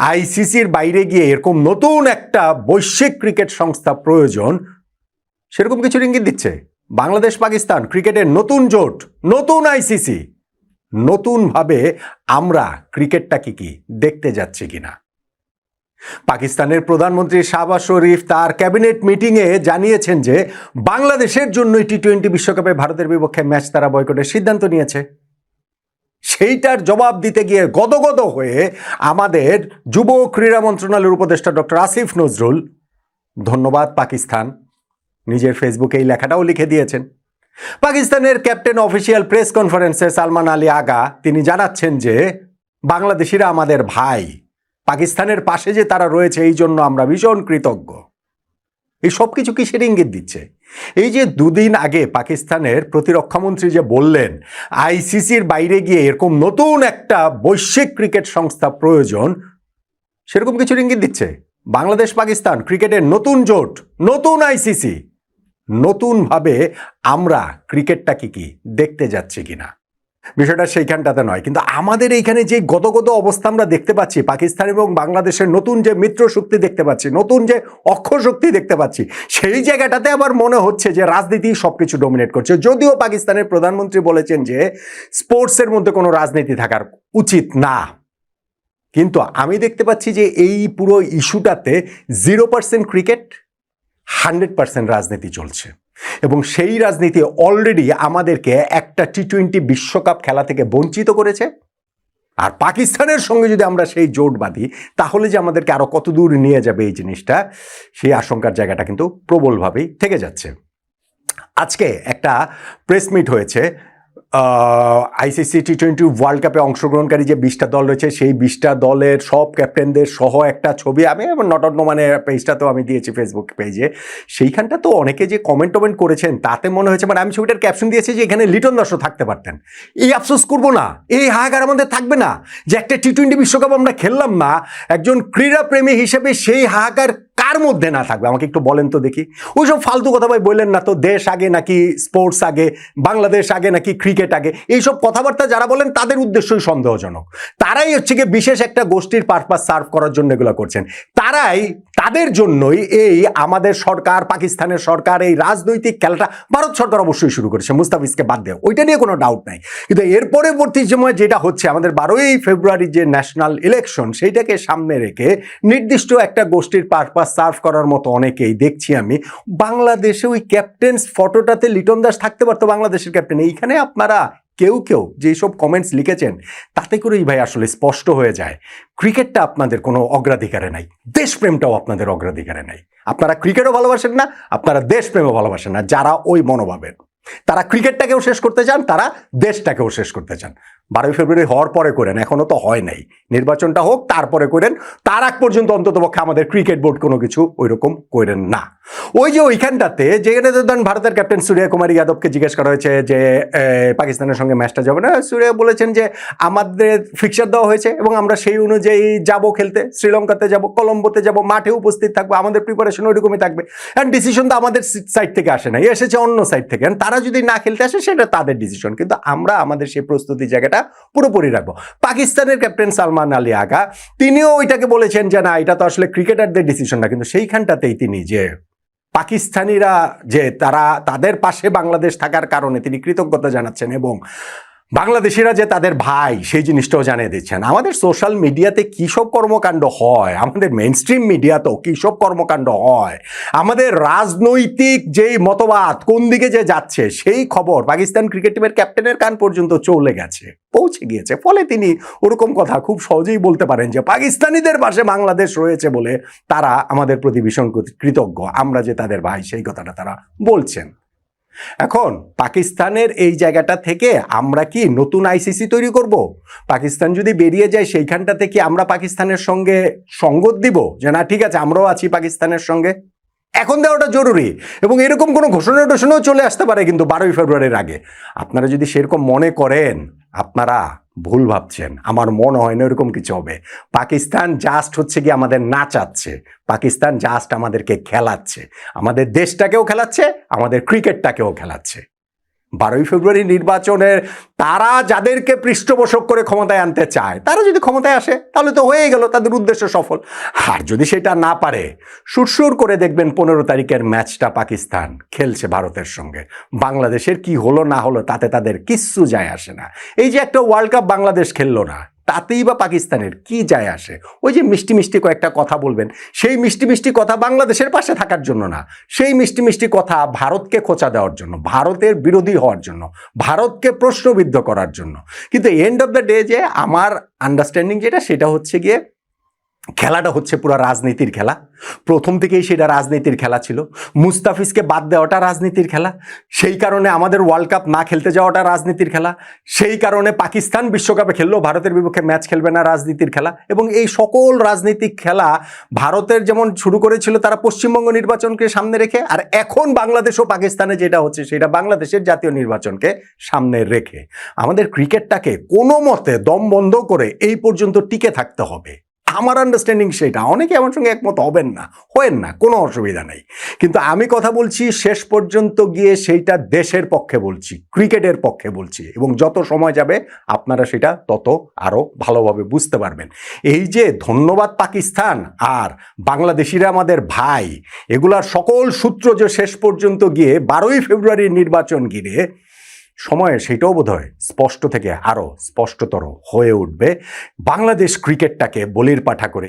আইসিসির বাইরে গিয়ে এরকম নতুন একটা বৈশ্বিক ক্রিকেট সংস্থা প্রয়োজন, সেরকম কিছু ইঙ্গিত দিচ্ছে। বাংলাদেশ পাকিস্তান ক্রিকেটের নতুন জোট, নতুন আইসিসি, নতুনভাবে আমরা ক্রিকেটটাকে কি দেখতে যাচ্ছি কিনা। পাকিস্তানের প্রধানমন্ত্রী শাহবাজ শরীফ তার ক্যাবিনেট মিটিংয়ে জানিয়েছেন যে বাংলাদেশের জন্য টি-20 বিশ্বকাপে ভারতের বিপক্ষে ম্যাচ তারা বয়কটের সিদ্ধান্ত নিয়েছে। সেইটার জবাব দিতে গিয়ে গদগদ হয়ে আমাদের যুব ক্রীড়া মন্ত্রণালয়ের উপদেষ্টা ডক্টর আসিফ নজরুল, ধন্যবাদ পাকিস্তান, নিজের ফেসবুকে এই লেখাটাও লিখে দিয়েছেন। পাকিস্তানের ক্যাপ্টেন অফিসিয়াল প্রেস কনফারেন্সে সালমান আলী আগা তিনি জানাচ্ছেন যে বাংলাদেশিরা আমাদের ভাই, পাকিস্তানের পাশে যে তারা রয়েছে এই জন্য আমরা ভীষণ কৃতজ্ঞ। এই সব কিছু কিসের ইঙ্গিত দিচ্ছে? এই যে দুদিন আগে পাকিস্তানের প্রতিরক্ষামন্ত্রী যে বললেন আইসিসির বাইরে গিয়ে এরকম নতুন একটা বৈশ্বিক ক্রিকেট সংস্থা প্রয়োজন, সেরকম কিছু ইঙ্গিত দিচ্ছে। বাংলাদেশ পাকিস্তান ক্রিকেটের নতুন জোট, নতুন আইসিসি, নতুনভাবে আমরা ক্রিকেটটাকে কি দেখতে যাচ্ছি কিনা। বিষয়টা সেইখানটাতে নয়, কিন্তু আমাদের এইখানে যে গদগদ অবস্থা আমরা দেখতে পাচ্ছি, পাকিস্তান এবং বাংলাদেশের নতুন যে মিত্র শক্তি দেখতে পাচ্ছি, নতুন যে অক্ষর শক্তি দেখতে পাচ্ছি, সেই জায়গাটাতে আবার মনে হচ্ছে যে রাজনীতি সবকিছু ডমিনেট করছে। যদিও পাকিস্তানের প্রধানমন্ত্রী বলেছেন যে স্পোর্টসের মধ্যে কোনো রাজনীতি থাকার উচিত না, কিন্তু আমি দেখতে পাচ্ছি যে এই পুরো ইস্যুটাতে 0% ক্রিকেট, 100% রাজনীতি চলছে। এবং সেই রাজনীতি অলরেডি আমাদেরকে একটা টি-20 বিশ্বকাপ খেলা থেকে বঞ্চিত করেছে। আর পাকিস্তানের সঙ্গে যদি আমরা সেই জোট বাঁধি তাহলে যে আমাদেরকে আরো কত দূর নিয়ে যাবে এই জিনিসটা, সেই আশঙ্কার জায়গাটা কিন্তু প্রবলভাবেই থেকে যাচ্ছে। আজকে একটা প্রেস মিট হয়েছে। আইসিসি টি-20 ওয়ার্ল্ড কাপে অংশগ্রহণকারী যে 20টা দল রয়েছে সেই 20টা দলের সব ক্যাপ্টেনদের সহ একটা ছবি আমি নট অন্য মানে পেজটাতেও আমি দিয়েছি ফেসবুক পেজে। সেইখানটা তো অনেকে যে কমেন্ট করেছেন তাতে মনে হয়েছে, মানে আমি ছবিটার ক্যাপশন দিয়েছি যে এখানে লিটন দাসও থাকতে পারতেন। এই আফসোস করবো না, এই হাহাকার আমাদের থাকবে না যে একটা টি-20 বিশ্বকাপ আমরা খেললাম না। একজন ক্রীড়াপ্রেমী হিসেবে সেই হাহাকার কার মধ্যে না থাকবে আমাকে একটু বলেন তো দেখি। ওইসব ফালতু কথা ভাই বললেন না তো, দেশ আগে নাকি স্পোর্টস আগে, বাংলাদেশ আগে নাকি ক্রিকেট আগে, এইসব কথাবার্তা যারা বলেন তাদের উদ্দেশ্যই সন্দেহজনক। তারাই হচ্ছে গিয়ে বিশেষ একটা গোষ্ঠীর পারপাস সার্ভ করার জন্য এগুলো করছেন। তারাই, তাদের জন্যই এই আমাদের সরকার, পাকিস্তানের সরকার এই রাজনৈতিক খেলাটা ভারত সরকার অবশ্যই শুরু করেছে, মুস্তাফিজকে বাদ দেয়, ওইটা নিয়ে কোনো ডাউট নাই। কিন্তু এর পরবর্তী সময় যেটা হচ্ছে, আমাদের 12ই ফেব্রুয়ারি যে ন্যাশনাল ইলেকশন, সেইটাকে সামনে রেখে নির্দিষ্ট একটা গোষ্ঠীর পারপাস সার্ভ করার মতো অনেকেই দেখছি আমি। বাংলাদেশে ওই ক্যাপ্টেন্স ফটোটাতে লিটন দাস থাকতে পারতো, বাংলাদেশের ক্যাপ্টেন। এইখানে আপনারা কেউ যেসব কমেন্টস লিখেছেন তাতে করেই ভাই আসলে স্পষ্ট হয়ে যায় ক্রিকেটটা আপনাদের কোনো অগ্রাধিকারে নাই, দেশপ্রেমটাও আপনাদের অগ্রাধিকারে নাই। আপনারা ক্রিকেটও ভালোবাসেন না, আপনারা দেশপ্রেমও ভালোবাসেন না। যারা ওই মনোভাবের, তারা ক্রিকেটটাকেও শেষ করতে চান, তারা দেশটাকেও শেষ করতে চান। 12ই ফেব্রুয়ারি হওয়ার পরে করেন, এখনো তো হয় নাই, নির্বাচনটা হোক তারপরে করেন। তার আগ পর্যন্ত অন্তত পক্ষে আমাদের ক্রিকেট বোর্ড কোনো কিছু ওইরকম করেন না। ওই যে ওইখানটাতে যেখানে ধরেন ভারতের ক্যাপ্টেন সূর্য কুমার যাদবকে জিজ্ঞেস করা হয়েছে যে পাকিস্তানের সঙ্গে ম্যাচটা যাবে না, সূর্য বলেছেন যে আমাদের ফিক্সার দেওয়া হয়েছে এবং আমরা সেই অনুযায়ী যাব খেলতে, শ্রীলঙ্কাতে যাব, কলম্বোতে যাব, মাঠে উপস্থিত থাকবো, আমাদের প্রিপারেশন ওইরকমই থাকবে। অ্যান্ড ডিসিশন তো আমাদের সাইড থেকে আসে নাই, এসেছে অন্য সাইড থেকে। তারা যদি না খেলতে আসে সেটা তাদের ডিসিশন, কিন্তু আমরা আমাদের সেই প্রস্তুতি জায়গাটা পুরোপুরি রাখবো। পাকিস্তানের ক্যাপ্টেন সালমান আলী আগা তিনিও ওইটাকে বলেছেন যে না, এটা তো আসলে ক্রিকেটারদের ডিসিশন না, কিন্তু সেইখানটাতেই তিনি যে পাকিস্তানিরা যে তারা তাদের পাশে বাংলাদেশ থাকার কারণে তিনি কৃতজ্ঞতা জানাচ্ছেন এবং বাংলাদেশিরা যে তাদের ভাই সেই জিনিসটাও জানিয়ে দিচ্ছেন। আমাদের সোশ্যাল মিডিয়াতে কী সব কর্মকাণ্ড হয়, আমাদের মেইন স্ট্রিম মিডিয়াতেও কী সব কর্মকাণ্ড হয়, আমাদের রাজনৈতিক যেই মতবাদ কোন দিকে যে যাচ্ছে সেই খবর পাকিস্তান ক্রিকেট টিমের ক্যাপ্টেনের কান পর্যন্ত চলে গেছে, পৌঁছে গিয়েছে। ফলে তিনি ওরকম কথা খুব সহজেই বলতে পারেন যে পাকিস্তানিদের পাশে বাংলাদেশ রয়েছে বলে তারা আমাদের প্রতি ভীষণ কৃতজ্ঞ, আমরা যে তাদের ভাই সেই কথাটা তারা বলছেন। এখন পাকিস্তানের এই জায়গাটা থেকে আমরা কি নতুন আইসিসি তৈরি করব? পাকিস্তান যদি বেরিয়ে যায় সেইখানটা থেকে আমরা পাকিস্তানের সঙ্গে সঙ্গত দিব যে না ঠিক আছে আমরাও আছি পাকিস্তানের সঙ্গে? এখন দেওয়াটা জরুরি এবং এরকম কোনো ঘোষণাও চলে আসতে পারে কিন্তু 12ই ফেব্রুয়ারির আগে। আপনারা যদি সেরকম মনে করেন আপনারা ভুল ভাবছেন, আমার মনে হয় না এরকম কিছু হবে। পাকিস্তান জাস্ট হচ্ছে কি আমাদের নাচাচ্ছে, পাকিস্তান জাস্ট আমাদেরকে খেলাচ্ছে, আমাদের দেশটাকেও খেলাচ্ছে, আমাদের ক্রিকেটটাকেও খেলাচ্ছে। 12ই ফেব্রুয়ারি নির্বাচনের তারা যাদেরকে পৃষ্ঠপোষক করে ক্ষমতায় আনতে চায় তারা যদি ক্ষমতায় আসে তাহলে তো হয়ে গেল, তাদের উদ্দেশ্য সফল। আর যদি সেটা না পারে, সুরসুর করে দেখবেন 15 তারিখের ম্যাচটা পাকিস্তান খেলছে ভারতের সঙ্গে, বাংলাদেশের কি হলো না হলো তাতে তাদের কিচ্ছু যায় আসে না। এই যে একটা ওয়ার্ল্ড কাপ বাংলাদেশ খেললো না, তাতেই বা পাকিস্তানের কি যায় আসে? ওই যে মিষ্টি মিষ্টি কয়েকটা কথা বলবেন, সেই মিষ্টি মিষ্টি কথা বাংলাদেশের পাশে থাকার জন্য না, সেই মিষ্টি মিষ্টি কথা ভারতকে খোঁচা দেওয়ার জন্য, ভারতের বিরোধী হওয়ার জন্য, ভারতকে প্রশ্নবিদ্ধ করার জন্য। কিন্তু এন্ড অফ দ্য ডে যে আমার আন্ডারস্ট্যান্ডিং যেটা, সেটা হচ্ছে গিয়ে খেলাটা হচ্ছে পুরো রাজনীতির খেলা। প্রথম থেকেই সেটা রাজনীতির খেলা ছিল। মুস্তাফিজকে বাদ দেওয়াটা রাজনীতির খেলা, সেই কারণে আমাদের ওয়ার্ল্ড কাপ না খেলতে যাওয়াটা রাজনীতির খেলা, সেই কারণে পাকিস্তান বিশ্বকাপে খেললেও ভারতের বিপক্ষে ম্যাচ খেলবে না, রাজনীতির খেলা। এবং এই সকল রাজনৈতিক খেলা ভারতের যেমন শুরু করেছিল তারা পশ্চিমবঙ্গ নির্বাচনকে সামনে রেখে, আর এখন বাংলাদেশ ও পাকিস্তানে যেটা হচ্ছে সেটা বাংলাদেশের জাতীয় নির্বাচনকে সামনে রেখে। আমাদের ক্রিকেটটাকে কোনো মতে দম বন্ধ করে এই পর্যন্ত টিকে থাকতে হবে, আমার আন্ডারস্ট্যান্ডিং সেটা। অনেকে আমার সঙ্গে একমত হবেন না, হয়েন না, কোনো অসুবিধা নেই, কিন্তু আমি কথা বলছি শেষ পর্যন্ত গিয়ে সেইটা দেশের পক্ষে বলছি, ক্রিকেটের পক্ষে বলছি। এবং যত সময় যাবে আপনারা সেটা তত আরও ভালোভাবে বুঝতে পারবেন। এই যে ধন্যবাদ পাকিস্তান আর বাংলাদেশিরা আমাদের ভাই, এগুলার সকল সূত্র যে শেষ পর্যন্ত গিয়ে 12ই ফেব্রুয়ারির নির্বাচন ঘিরে সময়ে সেটাও বোধহয় স্পষ্ট থেকে আরও স্পষ্টতর হয়ে উঠবে। বাংলাদেশ ক্রিকেটটাকে বলির পাঠা করে